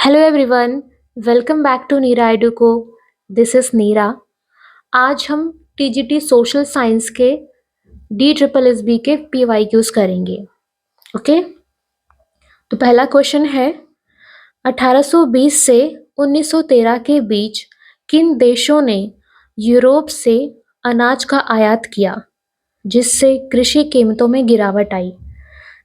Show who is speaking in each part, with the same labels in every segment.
Speaker 1: Hello everyone, welcome back to Neera Educo. This is Neera. आज हम TGT social science के D triple S B के PYQs करेंगे। Okay, तो पहला क्वेश्चन है 1820 से 1913 के बीच किन देशों ने यूरोप से अनाज का आयात किया जिससे कृषि कीमतों में गिरावट आई?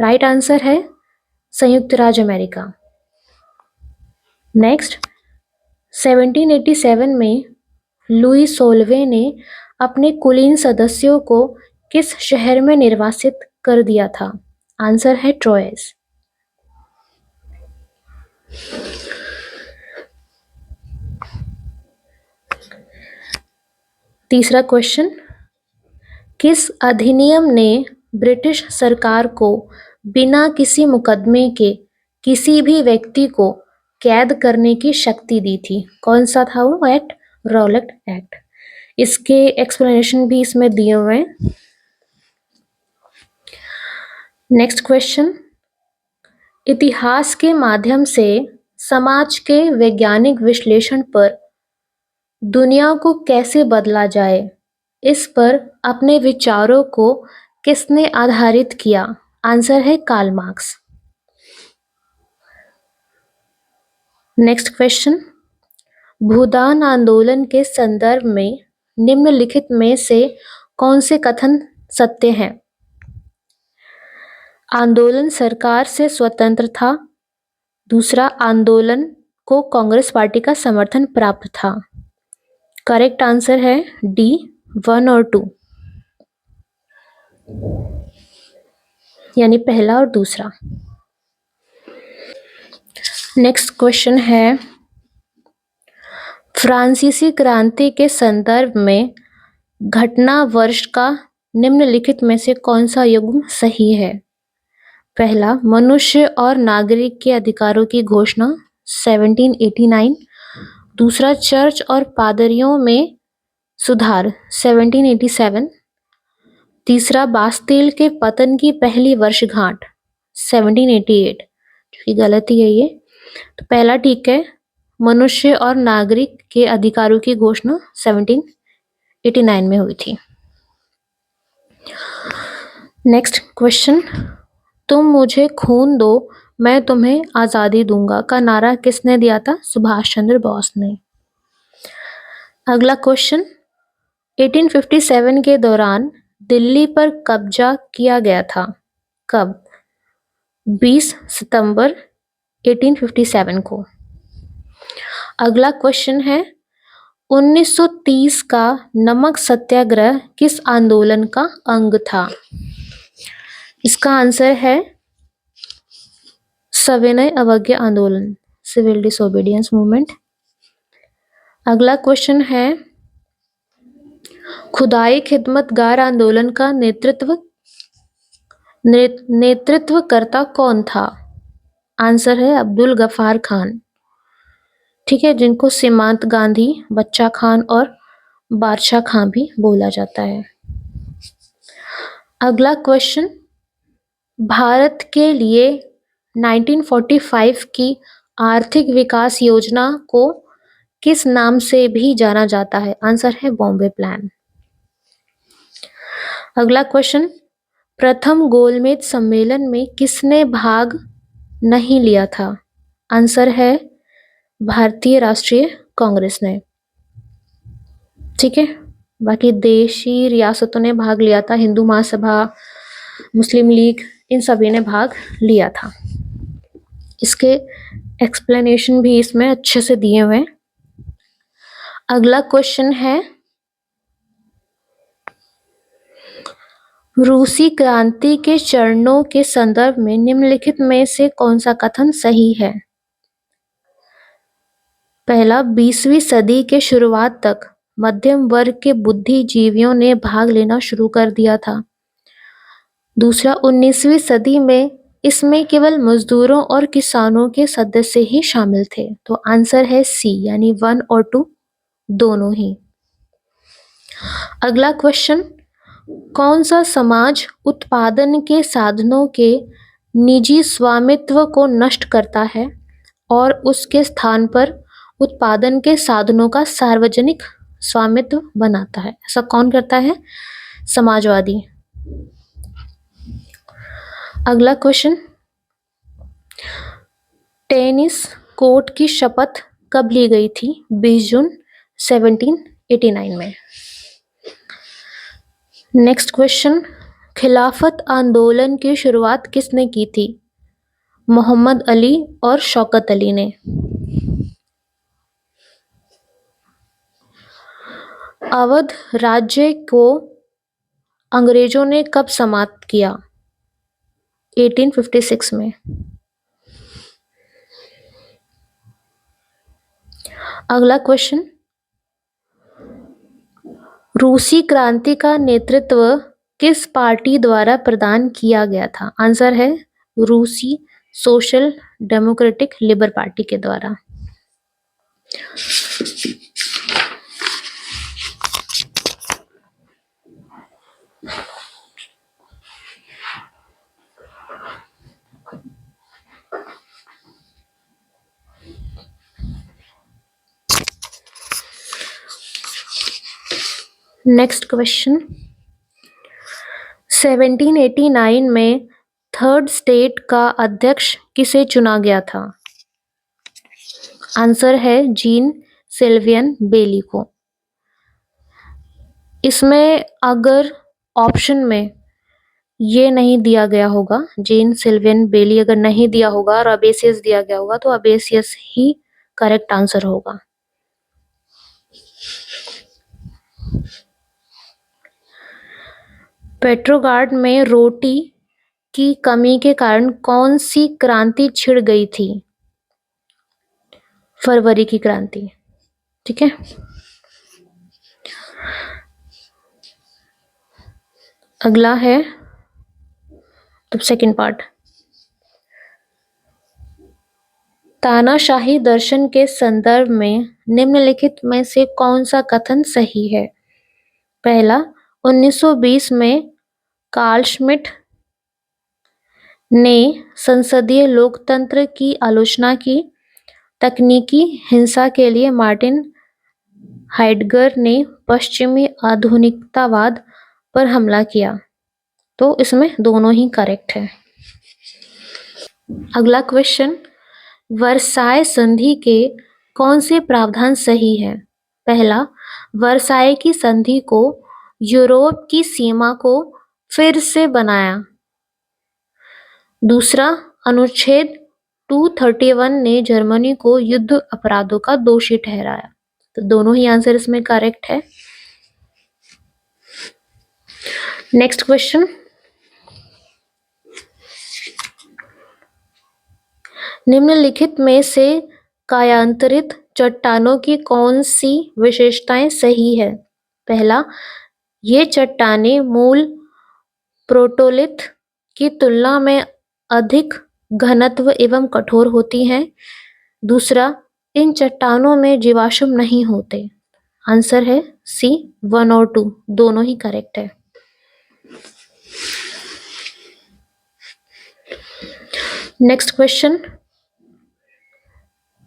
Speaker 1: राइट आंसर है संयुक्त राज्य अमेरिका। नेक्स्ट, 1787 में लुई सोल्वे ने अपने कुलीन सदस्यों को किस शहर में निर्वासित कर दिया था? आंसर है ट्रोयस। तीसरा क्वेश्चन, किस अधिनियम ने ब्रिटिश सरकार को बिना किसी मुकदमे के किसी भी व्यक्ति को कैद करने की शक्ति दी थी? कौन सा था वो एक्ट? Rowlatt act. इसके एक्सप्लेनेशन भी इसमें दिए हुए हैं। नेक्स्ट क्वेश्चन, इतिहास के माध्यम से समाज के वैज्ञानिक विश्लेषण पर दुनिया को कैसे बदला जाए, इस पर अपने विचारों को किसने आधारित किया? आंसर है कार्ल मार्क्स। नेक्स्ट क्वेश्चन, भूदान आंदोलन के संदर्भ में निम्नलिखित में से कौन से कथन सत्य हैं? आंदोलन सरकार से स्वतंत्र था। दूसरा, आंदोलन को कांग्रेस पार्टी का समर्थन प्राप्त था। करेक्ट आंसर है डी, 1 और 2, यानी पहला और दूसरा। नेक्स्ट क्वेश्चन है, फ्रांसीसी क्रांति के संदर्भ में घटना वर्ष का निम्नलिखित में से कौन सा युग्म सही है? पहला, मनुष्य और नागरिक के अधिकारों की घोषणा 1789। दूसरा, चर्च और पादरियों में सुधार 1787। तीसरा, बास्तिल के पतन की पहली वर्षगांठ 1788, जो कि गलती है ये। तो पहला ठीक है, मनुष्य और नागरिक के अधिकारों की घोषणा 1789 में हुई थी। नेक्स्ट क्वेश्चन, तुम मुझे खून दो मैं तुम्हें आजादी दूंगा का नारा किसने दिया था? सुभाष चंद्र बोस ने। अगला क्वेश्चन, 1857 के दौरान दिल्ली पर कब्जा किया गया था। कब? 20 सितंबर 1857 को। अगला क्वेश्चन है, 1930 का नमक सत्याग्रह किस आंदोलन का अंग था? इसका आंसर है सविनय अवज्ञा आंदोलन, सिविल डिसोबीडियंस मूवमेंट। अगला क्वेश्चन है, खुदाई खिदमतगार आंदोलन का नेतृत्वकर्ता कौन था? आंसर है अब्दुल गफ्फार खान। ठीक है, जिनको सीमांत गांधी, बच्चा खान और बादशाह खां भी बोला जाता है। अगला क्वेश्चन, भारत के लिए 1945 की आर्थिक विकास योजना को किस नाम से भी जाना जाता है? आंसर है बॉम्बे प्लान। अगला क्वेश्चन, प्रथम गोलमेज सम्मेलन में किसने भाग नहीं लिया था? आंसर है भारतीय राष्ट्रीय कांग्रेस ने। ठीक है, बाकी देशी रियासतों ने भाग लिया था, हिंदू महासभा, मुस्लिम लीग, इन सभी ने भाग लिया था। इसके एक्सप्लेनेशन भी इसमें अच्छे से दिए हुए हैं। अगला क्वेश्चन है, रूसी क्रांति के चरणों के संदर्भ में निम्नलिखित में से कौन सा कथन सही है? पहला, 20वीं सदी के शुरुआत तक मध्यम वर्ग के बुद्धिजीवियों ने भाग लेना शुरू कर दिया था। दूसरा, 19वीं सदी में इसमें केवल मजदूरों और किसानों के सदस्य ही शामिल थे। तो आंसर है सी, यानी 1 और 2 दोनों ही। अगला क्वेश्चन, कौन सा समाज उत्पादन के साधनों के निजी स्वामित्व को नष्ट करता है? और उसके स्थान पर उत्पादन के साधनों का सार्वजनिक स्वामित्व बनाता है। ऐसा कौन करता है? समाजवादी। अगला क्वेश्चन, टेनिस कोर्ट की शपथ कब ली गई थी? 20 जून 1789 में। नेक्स्ट क्वेश्चन, खिलाफत आंदोलन की शुरुआत किसने की थी? मोहम्मद अली और शौकत अली ने। अवध राज्य को अंग्रेजों ने कब समाप्त किया? 1856 में। अगला क्वेश्चन, रूसी क्रांति का नेतृत्व किस पार्टी द्वारा प्रदान किया गया था? आंसर है रूसी सोशल डेमोक्रेटिक लिबर पार्टी के द्वारा। नेक्स्ट क्वेश्चन, 1789 में थर्ड स्टेट का अध्यक्ष किसे चुना गया था? आंसर है जीन सिल्वियन बेली को। इसमें अगर ऑप्शन में ये नहीं दिया गया होगा, जीन सिल्वियन बेली अगर नहीं दिया होगा और अबेसियस दिया गया होगा, तो अबेसियस ही करेक्ट आंसर होगा। पेट्रोग्राड में रोटी की कमी के कारण कौन सी क्रांति छिड़ गई थी? फरवरी की क्रांति। ठीक है। अगला है तो सेकंड पार्ट, तानाशाही दर्शन के संदर्भ में निम्नलिखित में से कौन सा कथन सही है? पहला, 1920 में कार्ल श्मिट ने संसदीय लोकतंत्र की आलोचना की। तकनीकी हिंसा के लिए मार्टिन हाइडगर ने पश्चिमी आधुनिकतावाद पर हमला किया। तो इसमें दोनों ही करेक्ट है। अगला क्वेश्चन, वर्साय संधि के कौन से प्रावधान सही है? पहला, वर्साय की संधि को यूरोप की सीमा को फिर से बनाया। दूसरा, अनुच्छेद 231 ने जर्मनी को युद्ध अपराधों का दोषी ठहराया। तो दोनों ही आंसर इसमें करेक्ट है। नेक्स्ट क्वेश्चन, निम्नलिखित में से कायांतरित चट्टानों की कौन सी विशेषताएं सही है? पहला, ये चट्टानें मूल प्रोटोलिथ की तुलना में अधिक घनत्व एवं कठोर होती हैं। दूसरा, इन चट्टानों में जीवाश्म नहीं होते। आंसर है सी, 1 और 2 दोनों ही करेक्ट है। नेक्स्ट क्वेश्चन,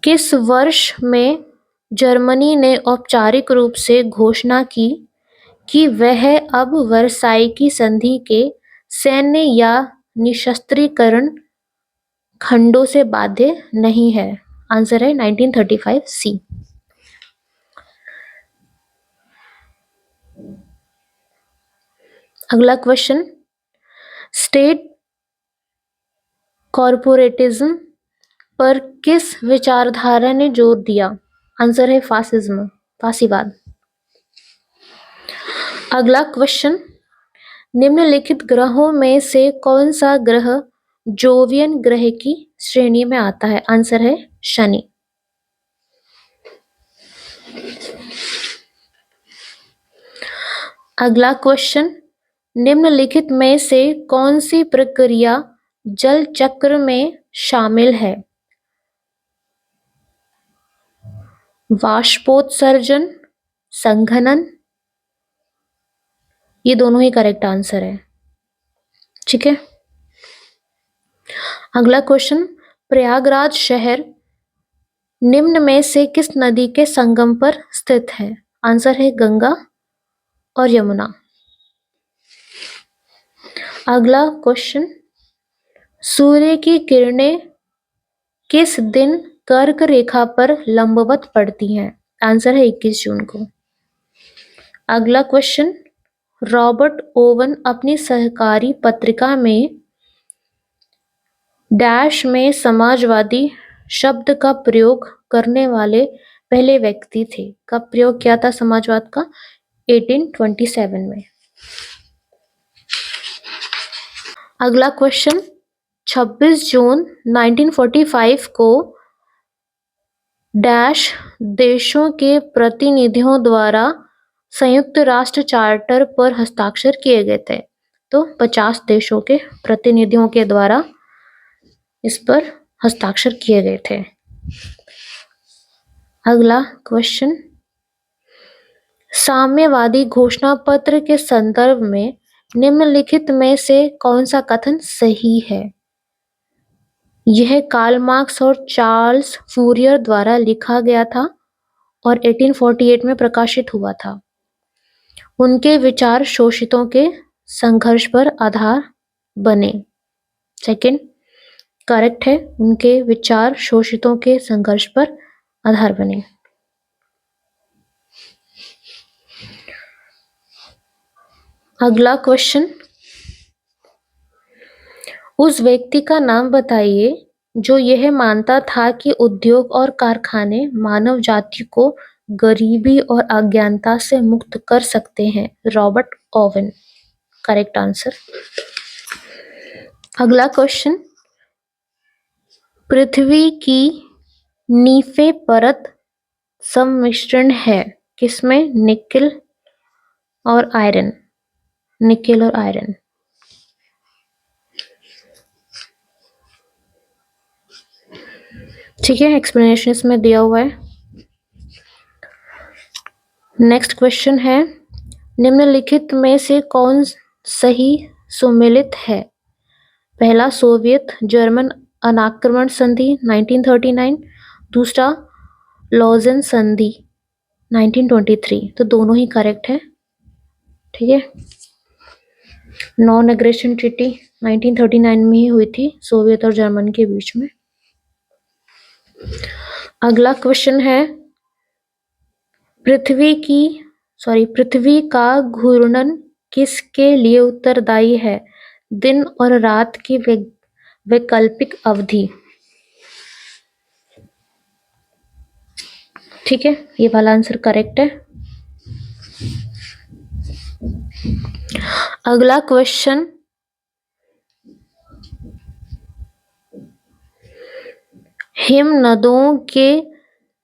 Speaker 1: किस वर्ष में जर्मनी ने औपचारिक रूप से घोषणा की कि वह अब वर्साई की संधि के सैन्य या निशस्त्रीकरण खंडों से बाध्य नहीं है? आंसर है 1935 सी। अगला क्वेश्चन, स्टेट कॉर्पोरेटिज्म पर किस विचारधारा ने जोर दिया? आंसर है फासिज्म, फासीवाद। अगला क्वेश्चन, निम्नलिखित ग्रहों में से कौन सा ग्रह जोवियन ग्रह की श्रेणी में आता है? आंसर है शनि। अगला क्वेश्चन, निम्नलिखित में से कौन सी प्रक्रिया जल चक्र में शामिल है? वाष्पोत्सर्जन, संघनन, ये दोनों ही करेक्ट आंसर है। ठीक है। अगला क्वेश्चन, प्रयागराज शहर निम्न में से किस नदी के संगम पर स्थित है? आंसर है गंगा और यमुना। अगला क्वेश्चन, सूर्य की किरणें किस दिन कर्क रेखा पर लंबवत पड़ती हैं? आंसर है 21 जून को। अगला क्वेश्चन, रॉबर्ट ओवन अपनी सहकारी पत्रिका में डैश में समाजवादी शब्द का प्रयोग करने वाले पहले व्यक्ति थे। कब प्रयोग किया था समाजवाद का? 1827 में। अगला क्वेश्चन, 26 जून 1945 को डैश देशों के प्रतिनिधियों द्वारा संयुक्त राष्ट्र चार्टर पर हस्ताक्षर किए गए थे। तो 50 देशों के प्रतिनिधियों के द्वारा इस पर हस्ताक्षर किए गए थे। अगला क्वेश्चन, साम्यवादी घोषणा पत्र के संदर्भ में निम्नलिखित में से कौन सा कथन सही है? यह कार्ल मार्क्स और चार्ल्स फूरियर द्वारा लिखा गया था और 1848 में प्रकाशित हुआ था। उनके विचार शोषितों के संघर्ष पर आधार बने। सेकंड करेक्ट है, उनके विचार शोषितों के संघर्ष पर आधार बने। अगला क्वेश्चन, उस व्यक्ति का नाम बताइए जो यह मानता था कि उद्योग और कारखाने मानव जाति को गरीबी और अज्ञानता से मुक्त कर सकते हैं। Robert oven correct answer. अगला क्वेश्चन, पृथ्वी की नीफे परत सम्मिश्रण है किसमें? निकेल और आयरन। निकेल और आयरन। ठीक है, एक्सप्लेनेशन इसमें दिया हुआ है। नेक्स्ट क्वेश्चन है, निम्नलिखित में से कौन सही सुमेलित है? पहला, सोवियत जर्मन अनाक्रमण संधि 1939, दूसरा लॉजेन संधि 1923। तो दोनों ही करेक्ट है। ठीक है, नॉन एग्रेशन ट्रीटी 1939 में ही हुई थी सोवियत और जर्मन के बीच में। अगला क्वेश्चन है, पृथ्वी का घूर्णन किसके लिए उत्तरदायी है? दिन और रात की वैकल्पिक अवधि। ठीक है, ये वाला आंसर करेक्ट है। अगला क्वेश्चन, हिमनदों के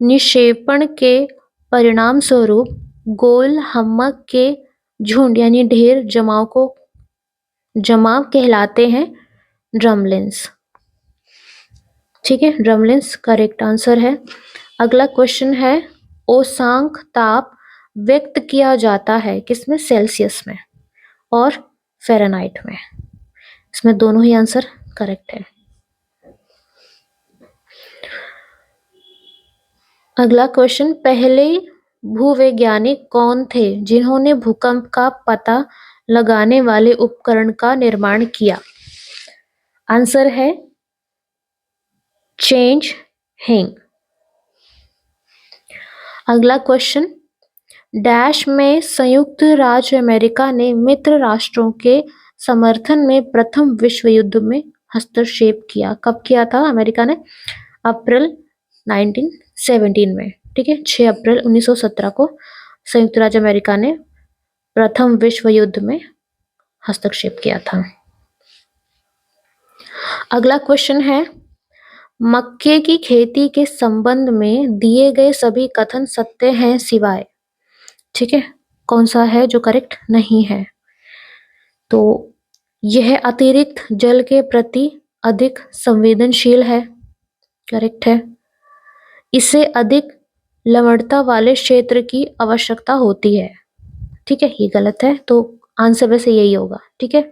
Speaker 1: निक्षेपण के परिणाम स्वरूप गोल हम्मक के झुंड यानी ढेर जमाव कहलाते हैं ड्रमलिन्स। ठीक है, ड्रमलिन्स करेक्ट आंसर है। अगला क्वेश्चन है, औष्णांक ताप व्यक्त किया जाता है किसमें? सेल्सियस में और फ़ारेनहाइट में। इसमें दोनों ही आंसर करेक्ट है। अगला क्वेश्चन, पहले भूवैज्ञानिक कौन थे जिन्होंने भूकंप का पता लगाने वाले उपकरण का निर्माण किया? आंसर है चेंज हेंग। अगला क्वेश्चन, डैश में संयुक्त राज्य अमेरिका ने मित्र राष्ट्रों के समर्थन में प्रथम विश्व युद्ध में हस्तक्षेप किया। कब किया था अमेरिका ने? अप्रैल 1917 में। ठीक है, 6 अप्रैल 1917 को संयुक्त राज्य अमेरिका ने प्रथम विश्व युद्ध में हस्तक्षेप किया था। अगला क्वेश्चन है, मक्के की खेती के संबंध में दिए गए सभी कथन सत्य हैं सिवाय। ठीक है, कौन सा है जो करेक्ट नहीं है? तो यह अतिरिक्त जल के प्रति अधिक संवेदनशील है, करेक्ट है। इसे अधिक लवणता वाले क्षेत्र की आवश्यकता होती है। ठीक है, ये गलत है, तो आंसर वैसे यही होगा। ठीक है,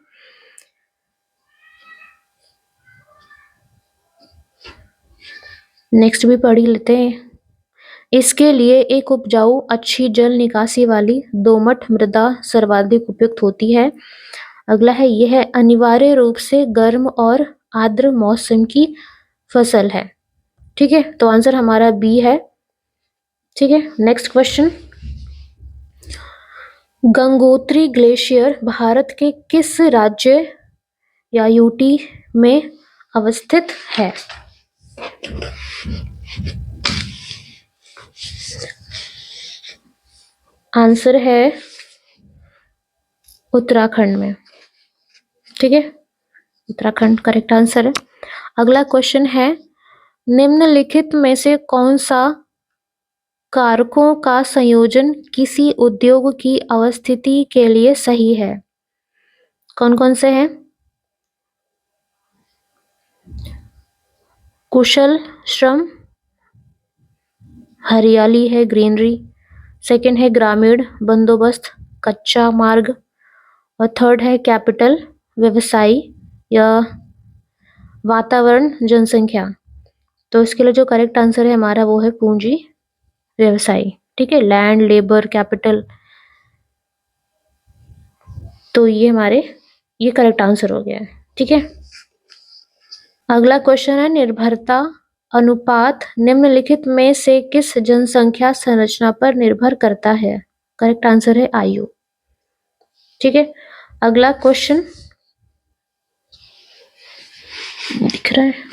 Speaker 1: नेक्स्ट भी पढ़ ही लेते हैं। इसके लिए एक उपजाऊ अच्छी जल निकासी वाली दोमट मृदा सर्वाधिक उपयुक्त होती है। अगला है, यह अनिवार्य रूप से गर्म और आर्द्र मौसम की फसल है। ठीक है, तो आंसर हमारा बी है। ठीक है, next question. Gangotri glacier Bharat के किस राज्य या यूटी में अवस्थित है? आंसर है उत्तराखंड में। ठीक है, उत्तराखंड करेक्ट आंसर है। अगला क्वेश्चन है, निम्नलिखित में से कौन सा कारकों का संयोजन किसी उद्योग की अवस्थिति के लिए सही है? कौन कौन से हैं? कुशल श्रम, हरियाली है ग्रीनरी, सेकंड है ग्रामीण बंदोबस्त कच्चा मार्ग, और थर्ड है कैपिटल व्यवसायी या वातावरण जनसंख्या। तो इसके लिए जो करेक्ट आंसर है हमारा वो है पूंजी व्यवसायी। ठीक है, लैंड लेबर कैपिटल, तो ये करेक्ट आंसर हो गया है। ठीक है, अगला क्वेश्चन है, निर्भरता अनुपात निम्नलिखित में से किस जनसंख्या संरचना पर निर्भर करता है? करेक्ट आंसर है आयु। ठीक है, अगला क्वेश्चन दिख रहा है।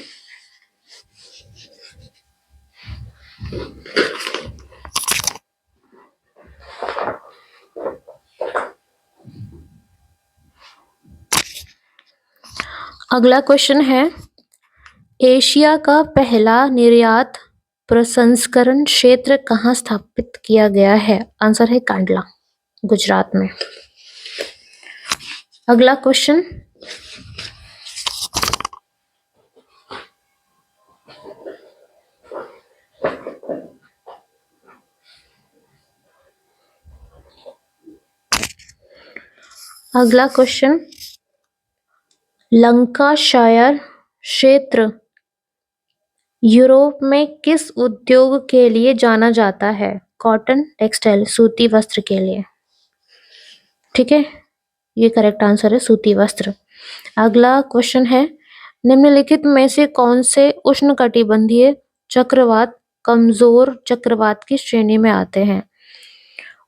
Speaker 1: अगला क्वेश्चन है, एशिया का पहला निर्यात प्रसंस्करण क्षेत्र कहाँ स्थापित किया गया है? आंसर है कांडला, गुजरात में। अगला क्वेश्चन, लंकाशायर क्षेत्र यूरोप में किस उद्योग के लिए जाना जाता है? कॉटन टेक्सटाइल, सूती वस्त्र के लिए। ठीक है, ये करेक्ट आंसर है सूती वस्त्र। अगला क्वेश्चन है, निम्नलिखित में से कौन से उष्णकटिबंधीय चक्रवात कमजोर चक्रवात की श्रेणी में आते हैं?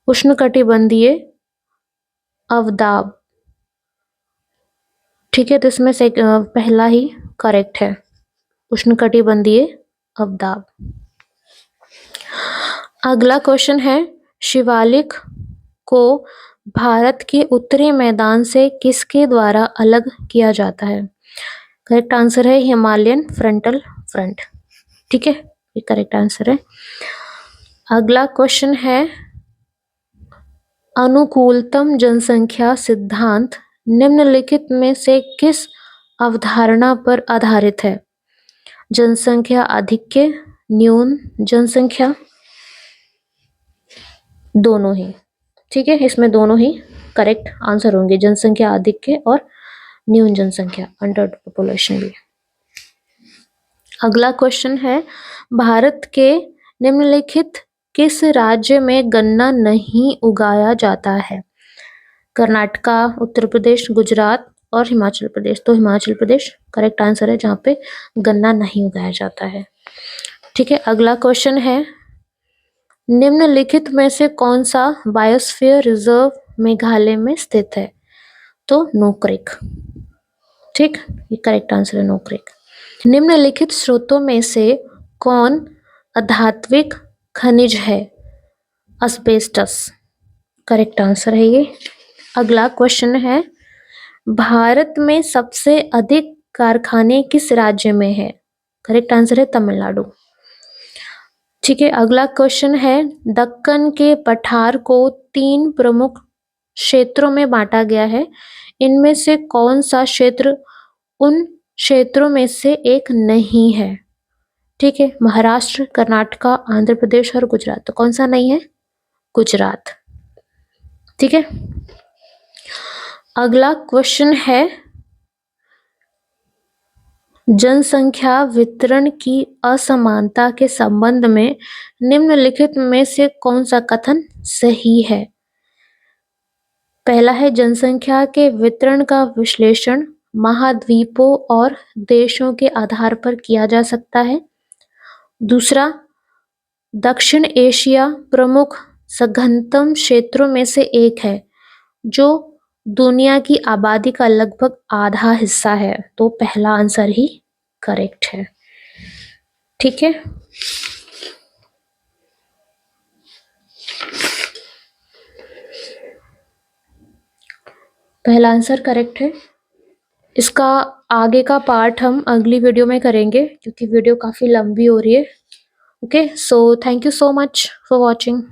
Speaker 1: उष्णकटिबंधीय अवदाब। ठीक है, तो इसमें से पहला ही करेक्ट है, उष्णकटिबंधीय अवदाब। अगला क्वेश्चन है, शिवालिक को भारत के उत्तरी मैदान से किसके द्वारा अलग किया जाता है? करेक्ट आंसर है हिमालयन फ्रंटल फ्रंट। ठीक है, ये करेक्ट आंसर है। अगला क्वेश्चन है, अनुकूलतम जनसंख्या सिद्धांत निम्नलिखित में से किस अवधारणा पर आधारित है? जनसंख्या आधिक्य, न्यून जनसंख्या, दोनों ही। ठीक है, इसमें दोनों ही करेक्ट आंसर होंगे, जनसंख्या आधिक्य और न्यून जनसंख्या अंडर पॉपुलेशन भी। अगला क्वेश्चन है, भारत के निम्नलिखित किस राज्य में गन्ना नहीं उगाया जाता है? कर्नाटका, उत्तर प्रदेश, गुजरात और हिमाचल प्रदेश। तो हिमाचल प्रदेश करेक्ट आंसर है, जहाँ पे गन्ना नहीं उगाया जाता है। ठीक है, अगला क्वेश्चन है, निम्नलिखित में से कौन सा बायोस्फीयर रिजर्व मेघालय में स्थित है? तो नोक्रेक। ठीक, ये करेक्ट आंसर है नोक्रेक। निम्नलिखित स्रोतों में से कौन अधात्विक खनिज है? अस्बेस्टस करेक्ट आंसर है ये। अगला क्वेश्चन है, भारत में सबसे अधिक कारखाने किस राज्य में है? करेक्ट आंसर है तमिलनाडु। ठीक है, अगला क्वेश्चन है, दक्कन के पठार को 3 प्रमुख क्षेत्रों में बांटा गया है, इनमें से कौन सा क्षेत्र उन क्षेत्रों में से एक नहीं है? ठीक है, महाराष्ट्र, कर्नाटका, आंध्र प्रदेश और गुजरात। तो कौन सा नहीं है? गुजरात। ठीक है, अगला क्वेश्चन है, जनसंख्या वितरण की असमानता के संबंध में निम्नलिखित में से कौन सा कथन सही है? पहला है, जनसंख्या के वितरण का विश्लेषण महाद्वीपों और देशों के आधार पर किया जा सकता है। दूसरा, दक्षिण एशिया प्रमुख सघनतम क्षेत्रों में से एक है जो दुनिया की आबादी का लगभग आधा हिस्सा है, तो पहला आंसर ही करेक्ट है। ठीक है, पहला आंसर करेक्ट है। इसका आगे का पार्ट हम अगली वीडियो में करेंगे क्योंकि वीडियो काफी लंबी हो रही है। Okay, so thank you so much for watching.